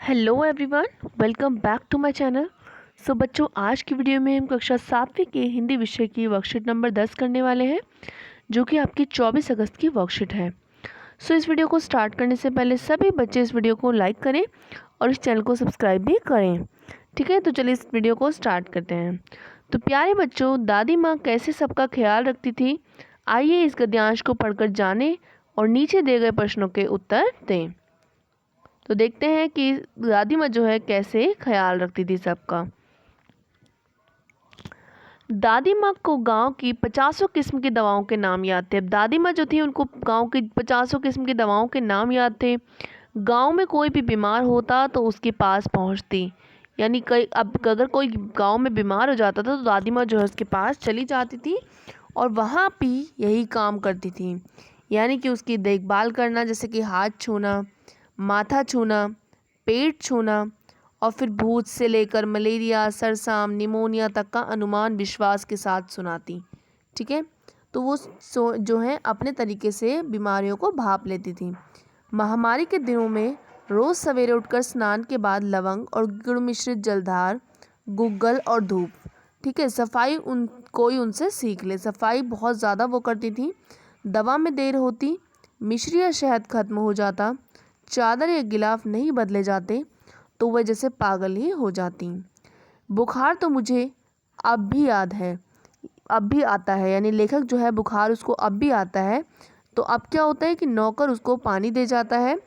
Hello everyone, welcome back to my channel. So बच्चों, आज की वीडियो में हम कक्षा 7वीं के हिंदी विषय की वर्कशीट नंबर 10 करने वाले हैं, जो कि आपकी 24 अगस्त की वर्कशीट है। सो इस वीडियो को स्टार्ट करने से पहले सभी बच्चे इस वीडियो को लाइक करें और इस चैनल को सब्सक्राइब भी करें। ठीक है, तो चलिए इस वीडियो को स्टार्ट करते हैं। तो प्यारे बच्चों, दादी माँ कैसे सबका ख्याल रखती थी, आइए इस गद्यांश को पढ़कर जानें और नीचे दिए गए प्रश्नों के उत्तर दें। तो देखते हैं कि दादी माँ जो है कैसे ख्याल रखती थी सबका। दादी माँ को गांव की 50 किस्म की दवाओं के नाम याद थे। अब दादी माँ जो थी उनको गांव की 50 किस्म की दवाओं के नाम याद थे। गांव में कोई भी बीमार होता तो उसके पास पहुंचती, यानी कई अब अगर कोई गांव में बीमार हो जाता था तो दादी माँ जो है उसके पास चली जाती थी और वहाँ भी यही काम करती थी, यानी कि उसकी देखभाल करना, जैसे कि हाथ छूना, माथा छूना, पेट छूना और फिर भूत से लेकर मलेरिया, सरसाम, निमोनिया तक का अनुमान विश्वास के साथ सुनाती। ठीक है, तो वो जो है अपने तरीके से बीमारियों को भाप लेती थी। महामारी के दिनों में रोज़ सवेरे उठकर स्नान के बाद लवंग और गुड़ मिश्रित जलधार, गुग्गल और धूप, ठीक है, सफाई कोई उनसे सीख ले, सफाई बहुत ज़्यादा वो करती थी। दवा में देर होती, मिश्री या शहद खत्म हो जाता, चादर या गिलाफ नहीं बदले जाते तो वह जैसे पागल ही हो जाती। बुखार तो मुझे अब भी याद है, अब भी आता है, यानी लेखक जो है बुखार उसको अब भी आता है। तो अब क्या होता है कि नौकर उसको पानी दे जाता है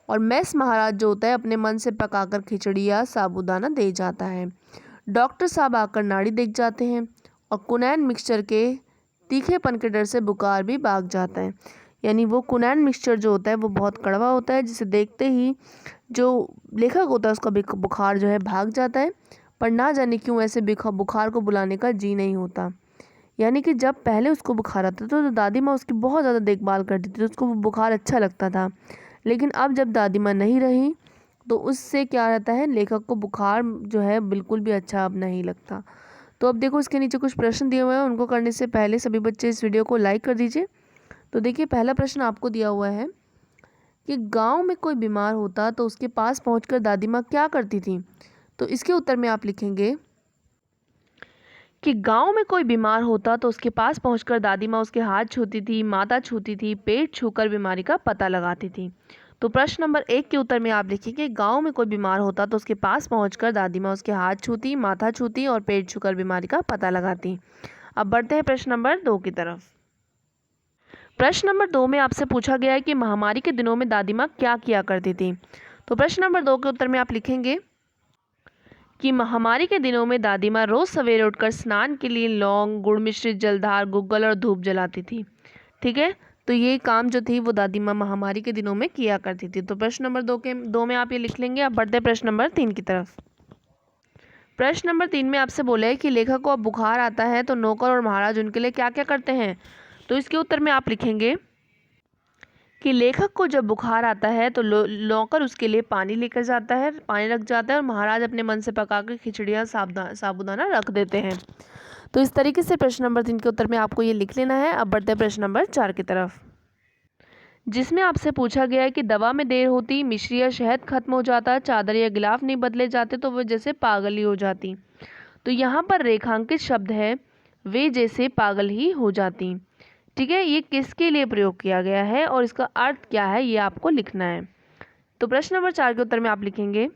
और मैस महाराज जो होता है अपने मन से पकाकर खिचड़ी या साबूदाना दे जाता है। डॉक्टर साहब आकर नाड़ी देख जाते हैं और कुनैन मिक्सचर के तीखेपन के डर से बुखार भी भाग जाता है। यानी वो कुनैन मिक्सचर जो होता है वो बहुत कड़वा होता है, जिसे देखते ही जो लेखक होता है उसका बुखार जो है भाग जाता है, पर ना जाने क्यों ऐसे बुखार को बुलाने का जी नहीं होता। यानी कि जब पहले उसको बुखार आता था तो दादी माँ उसकी बहुत ज़्यादा देखभाल करती थी, तो उसको वो बुखार अच्छा लगता था। लेकिन अब जब दादी माँ नहीं रही तो उससे क्या रहता है, लेखक को बुखार जो है बिल्कुल भी अच्छा अब नहीं लगता। तो अब देखो, इसके नीचे कुछ प्रश्न दिए हुए हैं, उनको करने से पहले सभी बच्चे इस वीडियो को लाइक कर दीजिए। तो देखिए, पहला प्रश्न आपको दिया हुआ है कि गांव में कोई बीमार होता तो उसके पास पहुंचकर दादी माँ क्या करती थी। तो इसके उत्तर में आप लिखेंगे कि गांव में कोई बीमार होता तो उसके पास पहुंचकर दादी माँ उसके हाथ छूती थी, माथा छूती थी, पेट छूकर बीमारी का पता लगाती थी। तो प्रश्न नंबर 1 के उत्तर में आप लिखेंगे गांव में कोई बीमार होता तो उसके पास पहुंचकर दादी माँ उसके हाथ छूती, माथा छूती और पेट छूकर बीमारी का पता लगाती। अब बढ़ते हैं प्रश्न नंबर 2 की तरफ। प्रश्न नंबर 2 में आपसे पूछा गया है कि महामारी के दिनों में दादी माँ क्या किया करती थी। तो प्रश्न नंबर 2 के उत्तर में आप लिखेंगे कि महामारी के दिनों में दादी माँ रोज सवेरे उठकर स्नान के लिए लौंग, गुड़ मिश्रित जलधार, गुग्गल और धूप जलाती थी। ठीक है, तो ये काम जो थी वो दादी माँ महामारी के दिनों में किया करती थी। तो प्रश्न नंबर 2 में आप ये लिख लेंगे। अब बढ़ते प्रश्न नंबर 3 की तरफ। प्रश्न नंबर 3 में आपसे बोला है कि लेखक को अब बुखार आता है तो नौकर और महाराज उनके लिए क्या क्या करते हैं। तो इसके उत्तर में आप लिखेंगे कि लेखक को जब बुखार आता है तो नौकर उसके लिए पानी लेकर जाता है, पानी रख जाता है और महाराज अपने मन से पकाकर खिचड़ियाँ साबूदाना रख देते हैं। तो इस तरीके से प्रश्न नंबर 3 के उत्तर में आपको ये लिख लेना है। अब बढ़ते हैं प्रश्न नंबर 4 की तरफ, जिसमें आपसे पूछा गया है कि दवा में देर होती, मिश्री या शहद खत्म हो जाता, चादर या गिलाफ नहीं बदले जाते तो वह जैसे पागल ही हो जाती। तो यहाँ पर रेखांकित शब्द है वे जैसे पागल ही हो जाती। ठीक है, ये किसके लिए प्रयोग किया गया है और इसका अर्थ क्या है ये आपको लिखना है। तो प्रश्न नंबर 4 के उत्तर में आप लिखेंगे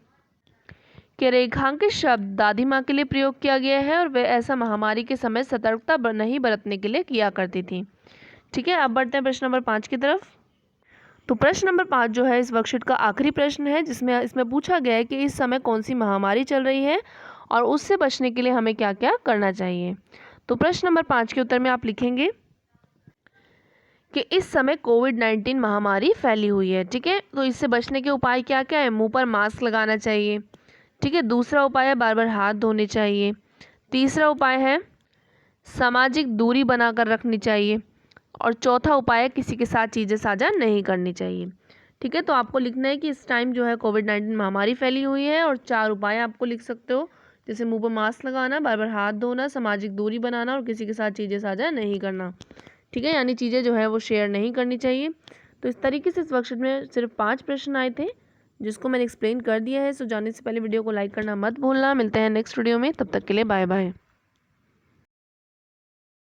कि रेखांकित शब्द दादी माँ के लिए प्रयोग किया गया है और वे ऐसा महामारी के समय सतर्कता नहीं बरतने के लिए किया करती थी। ठीक है, अब बढ़ते हैं प्रश्न नंबर 5 की तरफ। तो प्रश्न नंबर 5 जो है इस वर्कशीट का आखिरी प्रश्न है, जिसमें इसमें पूछा गया है कि इस समय कौन सी महामारी चल रही है और उससे बचने के लिए हमें क्या क्या करना चाहिए। तो प्रश्न नंबर 5 के उत्तर में आप लिखेंगे कि इस समय कोविड-19 महामारी फैली हुई है। ठीक है, तो इससे बचने के उपाय क्या क्या है। मुंह पर मास्क लगाना चाहिए। ठीक है, दूसरा उपाय है बार बार हाथ धोने चाहिए। तीसरा उपाय है सामाजिक दूरी बनाकर रखनी चाहिए और चौथा उपाय है किसी के साथ चीज़ें साझा नहीं करनी चाहिए। ठीक है, तो आपको लिखना है कि इस टाइम जो है कोविड-19 महामारी फैली हुई है और 4 उपाय आपको लिख सकते हो, जैसे मुंह पर मास्क लगाना, बार बार हाथ धोना, सामाजिक दूरी बनाना और किसी के साथ चीज़ें साझा नहीं करना। ठीक है, यानी चीज़ें जो है वो शेयर नहीं करनी चाहिए। तो इस तरीके से इस वर्कशीट में सिर्फ 5 प्रश्न आए थे। जिसको मैंने एक्सप्लेन कर दिया है। सो जाने से पहले वीडियो को लाइक करना मत भूलना। मिलते हैं नेक्स्ट वीडियो में, तब तक के लिए बाय बाय।